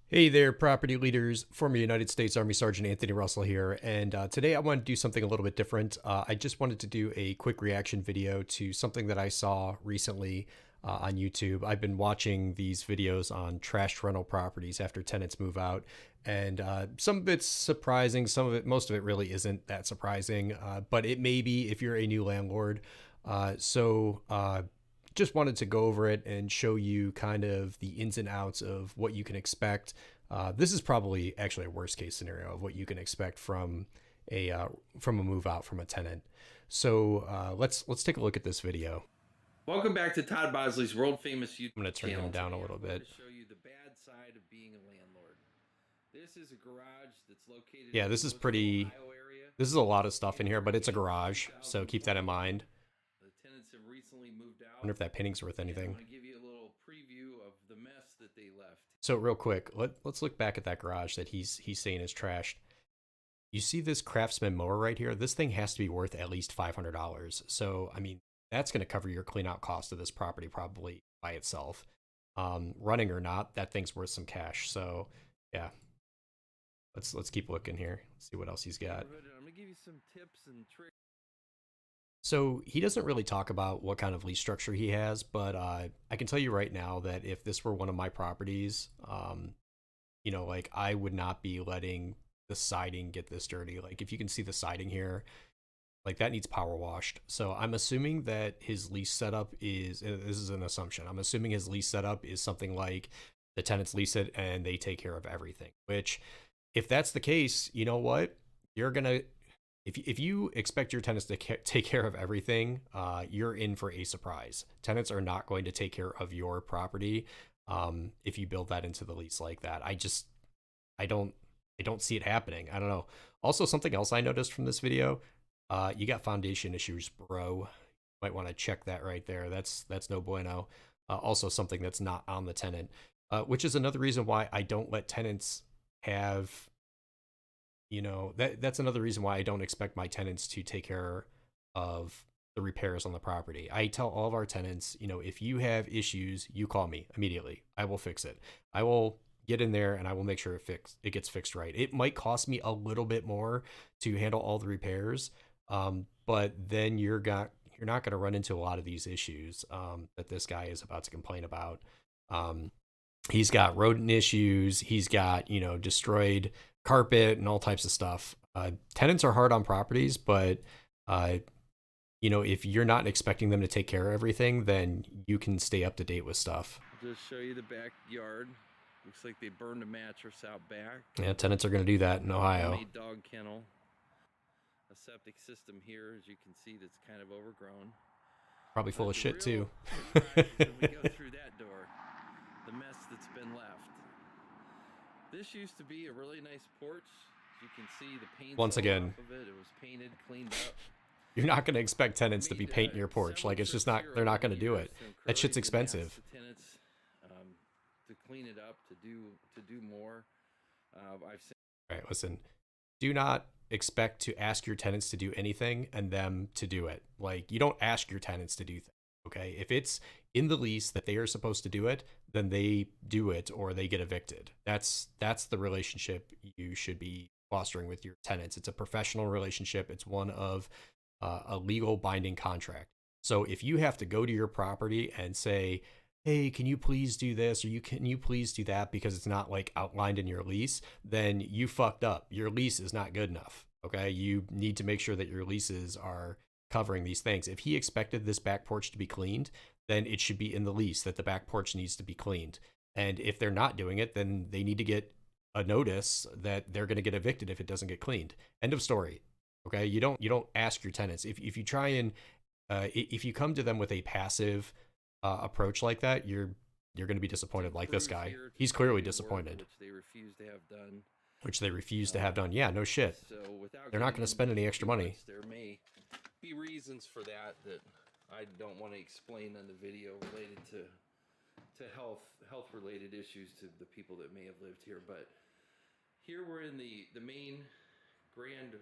Hey there, property leaders. Former United States Army Sergeant Anthony Russell here, and today I want to do something a little bit different. I just wanted to do a quick reaction video to something that I saw recently on YouTube. I've been watching these videos on trash rental properties after tenants move out, and some of it's surprising, some of it, most of it really isn't that surprising, but it may be if you're a new landlord. Just wanted to go over it and show you kind of the ins and outs of what you can expect. This is probably actually a worst case scenario of what you can expect from a move out from a tenant. Let's take a look at this video. Welcome back to Todd Bosley's world famous YouTube I'm going to turn channel. him down a Today little I'm going bit. to show you the bad side of being a landlord. This is a garage that's located Yeah, in this is the Toledo, pretty. Ohio area. This is a lot of stuff in Located here, for but it's a sale garage, since so keep that in 2021. mind. The tenants have recently moved I out. wonder if that painting's worth And I'm anything. going to give you a little preview of the mess that they left. So real quick, let's look back at that garage that he's saying is trashed. You see this Craftsman mower right here? This thing has to be worth at least $500. So, I mean, that's going to cover your clean out cost of this property probably by itself. Running or not, that thing's worth some cash. So, yeah, let's keep looking here. Let's see what else he's got. I'm going to give you some tips and tricks. So he doesn't really talk about what kind of lease structure he has, but I can tell you right now that if this were one of my properties, like I would not be letting the siding get this dirty. Like if you can see the siding here, like that needs power washed. So I'm assuming that his lease setup is, this is an assumption. I'm assuming his lease setup is something like the tenants lease it and they take care of everything, which if that's the case, you know what? You're going to, if you expect your tenants to take care of everything, you're in for a surprise. Tenants are not going to take care of your property if you build that into the lease like that. I don't I don't see it happening. I don't know. Also, something else I noticed from this video, you got foundation issues, bro. Might want to check that right there. That's no bueno. Also, something that's not on the tenant, which is another reason why I don't let tenants have. That's another reason why I don't expect my tenants to take care of the repairs on the property. I tell all of our tenants, if you have issues, you call me immediately. I will fix it. I will get in there and I will make sure it gets fixed right. It might cost me a little bit more to handle all the repairs, but then you're not going to run into a lot of these issues that this guy is about to complain about. He's got rodent issues. He's got destroyed carpet and all types of stuff. Tenants are hard on properties, but uh, if you're not expecting them to take care of everything, then you can stay up to date with stuff. I'll just show you the backyard. Looks like they burned a mattress out back. Yeah, tenants are going to do that in Ohio. Homemade dog kennel. A septic system here, as you can see, that's kind of overgrown. Probably full of shit too. When we go through that door, the mess that's been left. This used to be a really nice porch. As you can see, the paint Once again, off of it. It was painted, cleaned up. You're not going to expect tenants to be painting your porch. Like it's just not. They're not going to do it. That shit's expensive. The tenants to clean it up, to do more. I've seen. All right, listen. Do not expect to ask your tenants to do anything and them to do it. Like you don't ask your tenants to do things. Okay, if it's in the lease that they are supposed to do it, then they do it or they get evicted. That's the relationship you should be fostering with your tenants. It's a professional relationship. It's one of a legal binding contract. So if you have to go to your property and say, hey, can you please do this or can you please do that because it's not like outlined in your lease, then you fucked up. Your lease is not good enough. Okay, you need to make sure that your leases are covering these things. If he expected this back porch to be cleaned, then it should be in the lease that the back porch needs to be cleaned. And if they're not doing it, then they need to get a notice that they're going to get evicted if it doesn't get cleaned. End of story. Okay, you don't ask your tenants if you try and if you come to them with a passive approach like that, you're going to be disappointed. Like this guy, he's clearly disappointed. Which they refuse to have done. Yeah, no shit. So they're not going to spend any extra money. There may be reasons for that I don't want to explain on the video related to health related issues to the people that may have lived here. But here we're in the main grand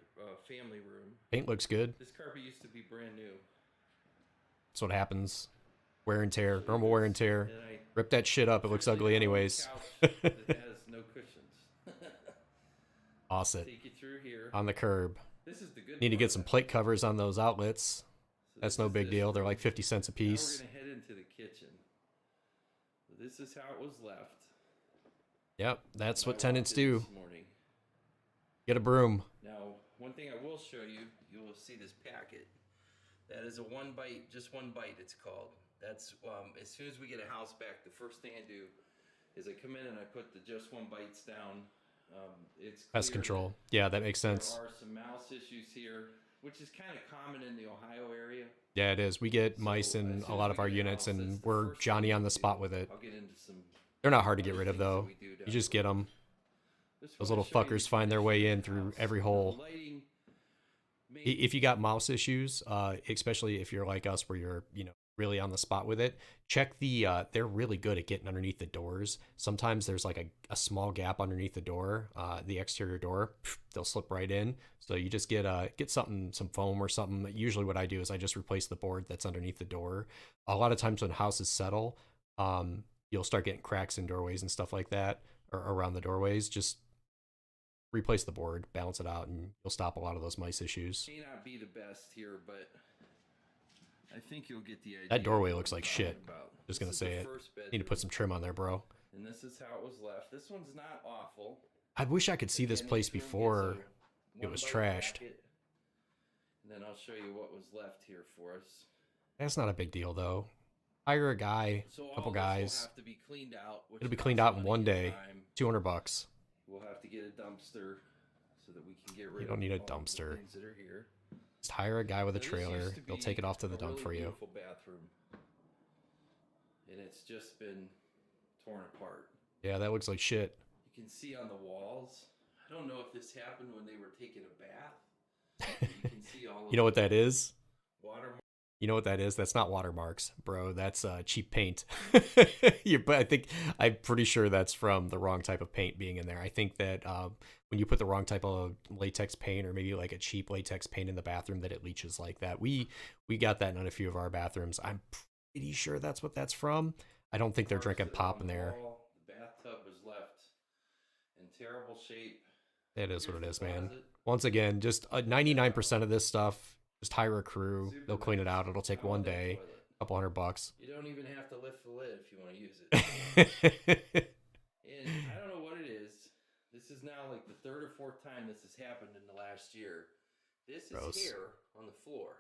family room. Paint looks good. This carpet used to be brand new. That's what happens. Wear and tear, normal wear and tear. Rip that shit up. It looks ugly anyways. Couch that has no cushion faucet take you through here. on the curb. This is the good Need to part get of some the plate house. covers on those outlets. So That's this no is big this deal. They're room. like 50 cents a Now we're piece. gonna head into the kitchen. So this is how it was left Yep, that's when I what walked tenants in do. this morning. Get a broom. Now, one thing I will show you, you will see this packet. That is a one bite, just one bite. It's called. That's as soon as we get a house back, the first thing I do is I come in and I put the just one bites down. It's Pest clear that control. Yeah, that makes there sense. are some mouse issues here, which is kind of common in the Ohio area. Yeah, it is. We get mice So in as a soon as lot we of our get a units, house, that's and the we're first thing Johnny that on we the do. spot with it. I'll get into some They're not hard to get other rid of, things that though. we do You down just get below. them. Just Those want to little show you the fuckers find their condition way of in the through house. every Now, the hole. lighting If you got mouse issues, especially if you're like us, where you're really on the spot with it, check the. They're really good at getting underneath the doors. Sometimes there's like a small gap underneath the door, the exterior door. They'll slip right in. So you just get something, some foam or something. Usually, what I do is I just replace the board that's underneath the door. A lot of times when houses settle, you'll start getting cracks in doorways and stuff like that, or around the doorways. Just replace the board, balance it out, and you'll stop a lot of those mice issues. may not be the best here, but I think you'll get the idea. That doorway of what looks I'm like talking shit. about. Just This gonna is say the it. first Need to bedroom, put some trim on there, bro. and this is how it was left. This one's not awful. I wish I could see this Again, place each room gets before a it was one-bite trashed. packet, and then I'll show you what was left here for us. That's not a big deal though. Hire a guy, So couple all this will guys. have to be cleaned out, which It'll be costs cleaned out in money one and day. time. $200. We'll have to get a dumpster so that we can get rid You of don't need a all of the dumpster. things that are here. Just hire a guy with a Now, this trailer. used to He'll be take it off to the a dump really for you. beautiful bathroom, and it's just been torn apart. Yeah, that looks like shit. You can see on the walls. I don't know if this happened when they were taking a bath. You can see all of You know what the that is? water. You know what that is? That's not watermarks, bro. That's cheap paint. But I'm pretty sure that's from the wrong type of paint being in there. I think that when you put the wrong type of latex paint, or maybe like a cheap latex paint in the bathroom, that it leaches like that. We got that in a few of our bathrooms. I'm pretty sure that's what that's from. I don't think they're Parts drinking that are pop on in the there. wall. The bathtub was left in terrible shape. It is what it Here's is, the man. closet. Once again, just 99% of this stuff, just hire a crew. Super They'll clean it nice. out. It'll take How about one that day, toilet? couple $100. You don't even have to lift the lid if you want to use it. And I don't know what it is. This is now like the third or fourth time this has happened in the last year. This is Gross. hair on the floor.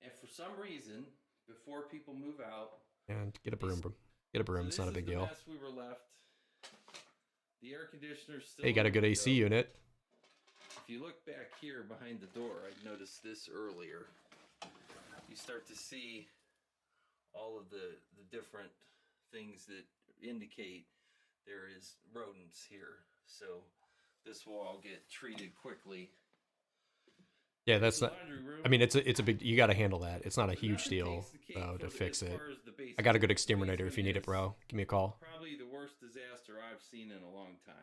And for some reason, before people move out, And get a broom. Get a broom. so It's not a this big is the deal. mess we were left. The air conditioner's still. Hey, got a in good the AC window. unit. If you look back here behind the door, I noticed this earlier. You start to see all of the different things that indicate there is rodents here. So this will all get treated quickly. Yeah, that's The not. laundry room. I mean, it's a big. You got to handle that. It's not a But huge nothing deal takes the cake though for to the- fix as it. far as the I got a basement. good The exterminator if you need it, basement bro. Give me a call. Probably the worst disaster I've seen in a long time.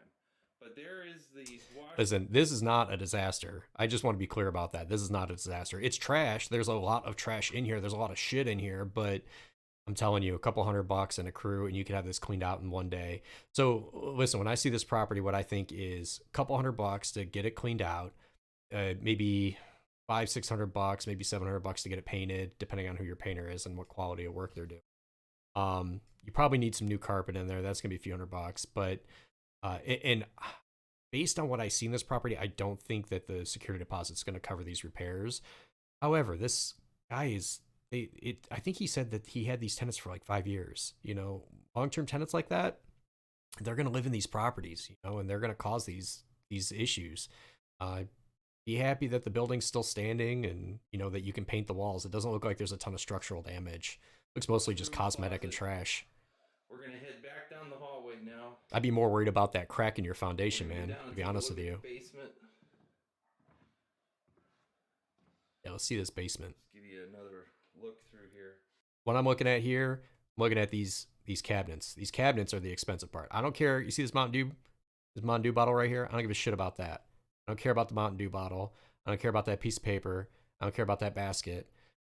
But there is the wash. Listen, this is not a disaster. I just want to be clear about that. This is not a disaster. It's trash. There's a lot of trash in here. There's a lot of shit in here, but I'm telling you, a couple $100 and a crew, and you could have this cleaned out in one day. So listen, when I see this property, what I think is a couple $100 to get it cleaned out, maybe $500-600, maybe $700 to get it painted, depending on who your painter is and what quality of work they're doing. You probably need some new carpet in there. That's gonna be a few $100, but and based on what I see in this property, I don't think that the security deposit is going to cover these repairs. However, this guy is. I think he said that he had these tenants for like 5 years. Long-term tenants like that, they're going to live in these properties, and they're going to cause these issues. Be happy that the building's still standing, and that you can paint the walls. It doesn't look like there's a ton of structural damage. Looks mostly just cosmetic and trash. We're gonna head back down the hallway now. I'd be more worried about that crack in your foundation, We're gonna man, go down to and be take a honest look with at you. the basement. Yeah, let's see this basement. Let's give you another look through here. What I'm looking at here, I'm looking at these cabinets. These cabinets are the expensive part. I don't care. You see this Mountain Dew bottle right here? I don't give a shit about that. I don't care about the Mountain Dew bottle. I don't care about that piece of paper. I don't care about that basket.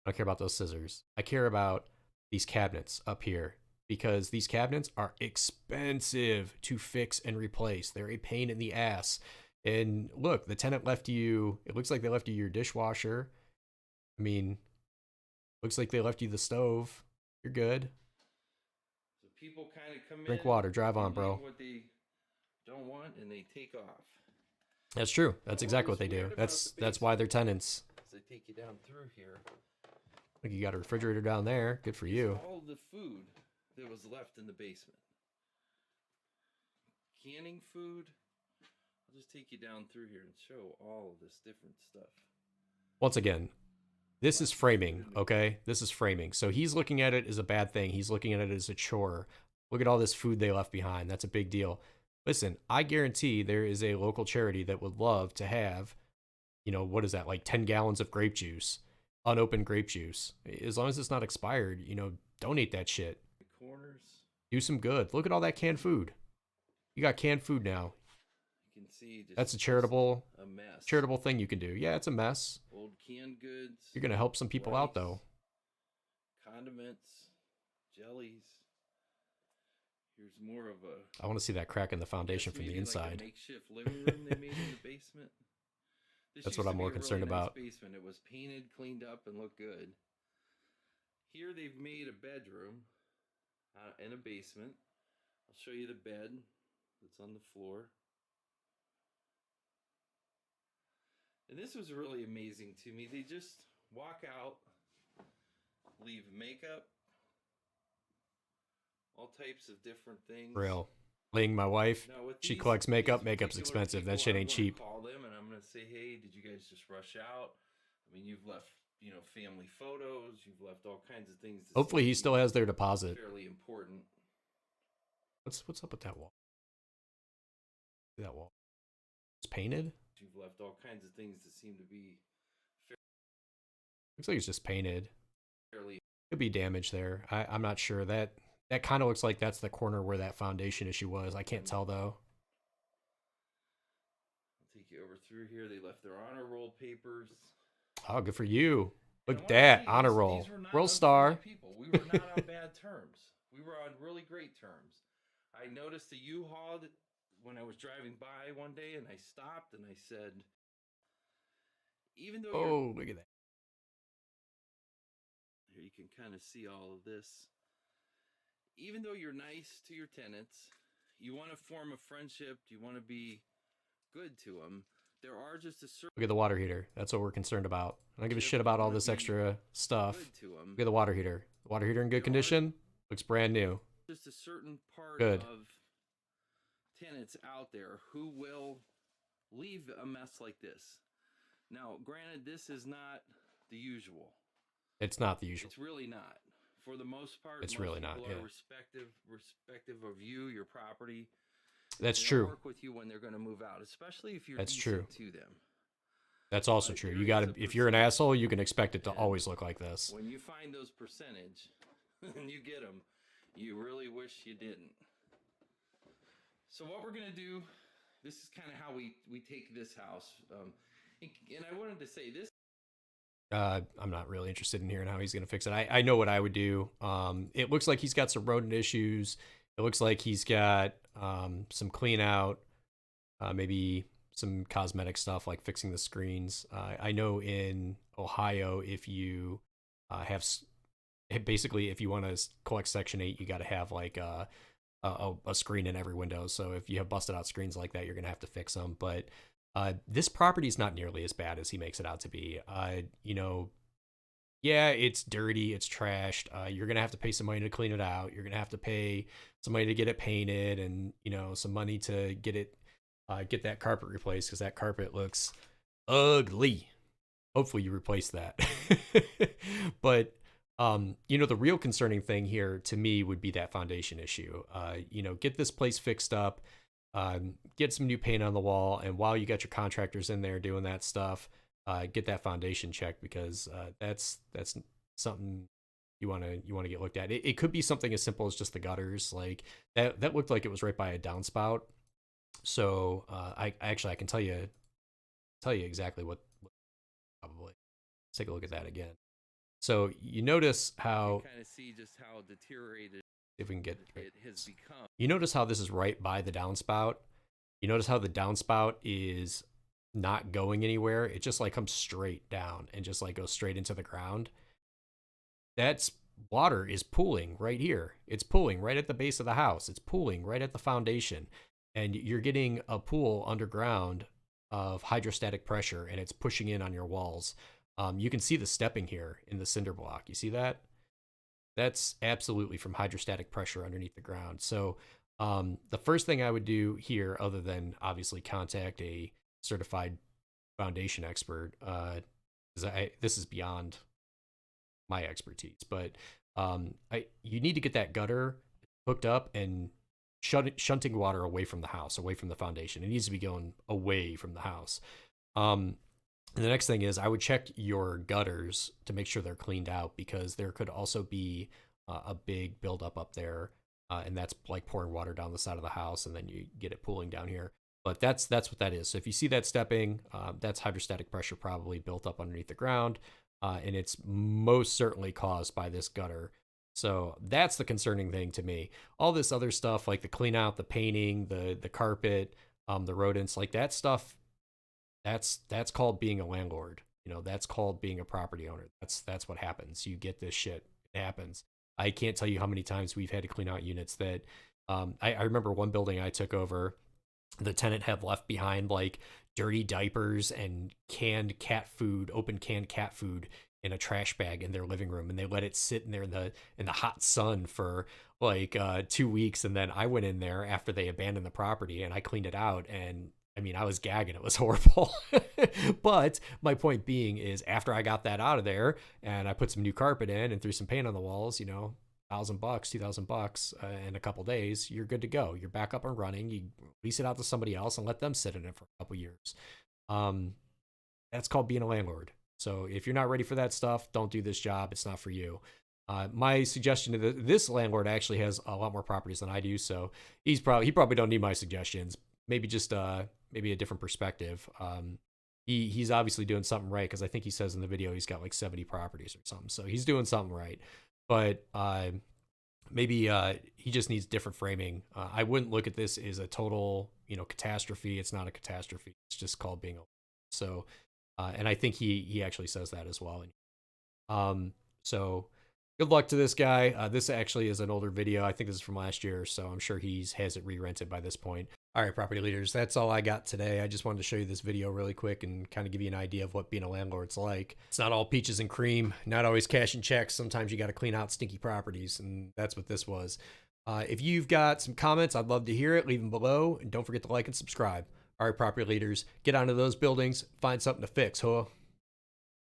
I don't care about those scissors. I care about these cabinets up here, because these cabinets are expensive to fix and replace. They're a pain in the ass. And look, the tenant left you, it looks like they left you your dishwasher. I mean, looks like they left you the stove. You're good. So people kind of come Drink in, water, drive they on, leave bro. what they don't want, and they take off. That's true. Now, That's what exactly was what they do. weird about the That's why they're basement tenants. is they take you down through here Like you got a refrigerator down there. Good for is you. all the food that was left in the basement. Canning food. I'll just take you down through here and show all of this different stuff. Once again, this is Lots of food framing, in the okay? This is framing. So he's looking at it as a bad thing. He's looking at it as a chore. Look at all this food they left behind. That's a big deal. Listen, I guarantee there is a local charity that would love to have, what is that, like 10 gallons of grape juice, unopened grape juice. As long as it's not expired, donate that shit. corners. Do some good. Look at all that canned food. You got canned food now. You can see That's a just charitable a mess. charitable thing you can do. Yeah, it's a mess. Old canned goods. You're gonna help some people out Wipes, though. condiments, jellies. Here's more of a. I want to see that crack in the I guess foundation from the maybe like a inside. makeshift living room they made in the basement. This That's used what I'm to be more a concerned really nice about. basement. It was painted, cleaned up, and looked good. Here they've made a bedroom in a basement. I'll show you the bed that's on the floor. And this was really amazing to me. They just walk out, leave makeup, all types of different things. Real. Ling, my wife, Now with she these, collects makeup. these Makeup's particular expensive. That people, shit I'm ain't going to cheap. call them and I'm going to say, hey, did you guys just rush out? I mean, you've left, family photos. You've left all kinds of things. Hopefully he still has their deposit. Fairly important. What's up with that wall? That wall. It's painted? You've left all kinds of things that seem to be Looks like it's just painted. fairly. Could be damage there. I'm not sure. That kind of looks like that's the corner where that foundation issue was. I can't tell though. I'll take you over through here. They left their honor roll papers. Oh, good for you. And Look I at wanna that say, honor these roll. were not World unfriendly star. people. We were not on bad terms. We were on really great terms. I noticed a U-Haul when I was driving by one day, and I stopped and I said, even though you're Oh, look at that. here, you can kind of see all of this. Even though you're nice to your tenants, you want to form a friendship, you want to be good to them. There are just a certain Look at the water heater. That's what we're concerned about. I don't give a shit about all this extra stuff. good to them. Look at the water heater. The water heater in good condition. Looks brand new. Just a certain part Good. of tenants out there who will leave a mess like this. Now, granted, this is not the usual. It's not the usual. It's really not. For the most part, It's most really not, people yeah. are respective of you, your property. That's They'll true. work with you when they're going to move out, especially if you're That's decent true. to them. That's also But true. there You is gotta, a if you're an percentage. asshole, you can expect it to And always look like this. When you find those percentage and you get them, you really wish you didn't. So what we're going to do, this is kind of how we take this house. And I wanted to say this. I'm not really interested in hearing how he's going to fix it. I know what I would do. It looks like he's got some rodent issues. It looks like he's got some clean out, maybe some cosmetic stuff like fixing the screens. I know in Ohio, if you basically, if you want to collect Section 8, you got to have like a screen in every window. So if you have busted out screens like that, you're going to have to fix them. But this property is not nearly as bad as he makes it out to be. Yeah, it's dirty, it's trashed. You're gonna have to pay some money to clean it out. You're gonna have to pay some money to get it painted, and some money to get that carpet replaced because that carpet looks ugly. Hopefully, you replace that. But the real concerning thing here to me would be that foundation issue. Get this place fixed up. Get some new paint on the wall, and while you got your contractors in there doing that stuff, get that foundation checked because that's something you want to get looked at. It could be something as simple as just the gutters, like that looked like it was right by a downspout. So I can tell you exactly what probably. Let's take a look at that again. So you notice how You kind of see just how deteriorated if we can get it has become. you notice how this is right by the downspout. You notice how the downspout is not going anywhere? It just like comes straight down and just like goes straight into the ground. That's water is pooling right here. It's pooling right at the base of the house. It's pooling right at the foundation. And you're getting a pool underground of hydrostatic pressure and it's pushing in on your walls. You can see the stepping here in the cinder block. You see that? That's absolutely from hydrostatic pressure underneath the ground. So the first thing I would do here, other than obviously contact a certified foundation expert, this is beyond my expertise, but you need to get that gutter hooked up and shunting water away from the house, away from the foundation. It needs to be going away from the house. And the next thing is I would check your gutters to make sure they're cleaned out because there could also be a big buildup up there, and that's like pouring water down the side of the house, and then you get it pooling down here. But that's what that is. So if you see that stepping, that's hydrostatic pressure probably built up underneath the ground, and it's most certainly caused by this gutter. So that's the concerning thing to me. All this other stuff like the clean out, the painting, the carpet, the rodents, like that stuff, that's called being a landlord. You know, that's called being a property owner. That's what happens. You get this shit. It happens. I can't tell you how many times we've had to clean out units that I remember one building I took over, the tenant had left behind like dirty diapers and canned cat food, open canned cat food in a trash bag in their living room, and they let it sit in there in the hot sun for like 2 weeks. And then I went in there after they abandoned the property and I cleaned it out, and I mean, I was gagging. It was horrible. But my point being is after I got that out of there and I put some new carpet in and threw some paint on the walls, you know, $1,000, $2,000 in a couple days, you're good to go. You're back up and running. You lease it out to somebody else and let them sit in it for a couple years. Um, that's called being a landlord. So if you're not ready for that stuff, don't do this job. It's not for you. My suggestion to this landlord actually has a lot more properties than I do, so he probably don't need my suggestions. Maybe just maybe a different perspective. He's obviously doing something right because I think he says in the video he's got like 70 properties or something, so he's doing something right. But maybe he just needs different framing. I wouldn't look at this as a total, you know, catastrophe. It's not a catastrophe. It's just called being a so. And I think he actually says that as well. So good luck to this guy. This actually is an older video. I think this is from last year, so I'm sure has it re-rented by this point. All right, property leaders, that's all I got today. I just wanted to show you this video really quick and kind of give you an idea of what being a landlord's like. It's not all peaches and cream, not always cash and checks. Sometimes you got to clean out stinky properties, and that's what this was. If you've got some comments, I'd love to hear it. Leave them below, and don't forget to like and subscribe. All right, property leaders, get onto those buildings, find something to fix, huh?